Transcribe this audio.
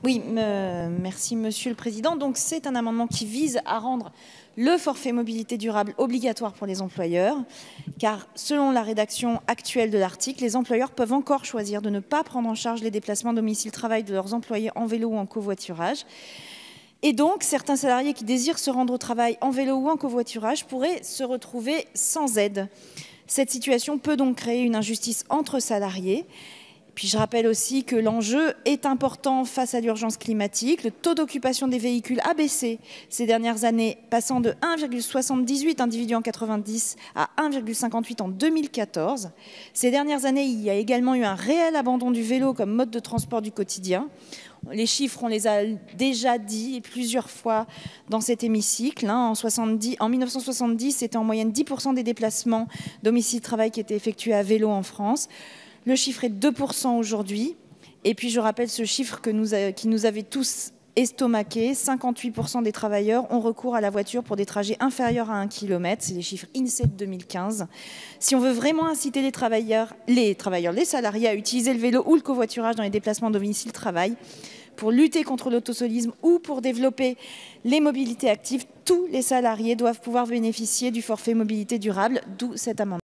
Oui, merci Monsieur le Président. Donc c'est un amendement qui vise à rendre le forfait mobilité durable obligatoire pour les employeurs, car selon la rédaction actuelle de l'article, les employeurs peuvent encore choisir de ne pas prendre en charge les déplacements domicile-travail de leurs employés en vélo ou en covoiturage. Et donc, certains salariés qui désirent se rendre au travail en vélo ou en covoiturage pourraient se retrouver sans aide. Cette situation peut donc créer une injustice entre salariés. Puis je rappelle aussi que l'enjeu est important face à l'urgence climatique. Le taux d'occupation des véhicules a baissé ces dernières années, passant de 1,78 individus en 90 à 1,58 en 2014. Ces dernières années, il y a également eu un réel abandon du vélo comme mode de transport du quotidien. Les chiffres, on les a déjà dit plusieurs fois dans cet hémicycle. En 1970, c'était en moyenne 10% des déplacements domicile-travail qui étaient effectués à vélo en France. Le chiffre est de 2% aujourd'hui. Et puis je rappelle ce chiffre qui nous avait tous estomaqués. 58% des travailleurs ont recours à la voiture pour des trajets inférieurs à 1 km. C'est les chiffres INSEE de 2015. Si on veut vraiment inciter les salariés à utiliser le vélo ou le covoiturage dans les déplacements domicile-travail, pour lutter contre l'autosolisme ou pour développer les mobilités actives, tous les salariés doivent pouvoir bénéficier du forfait mobilité durable, d'où cet amendement.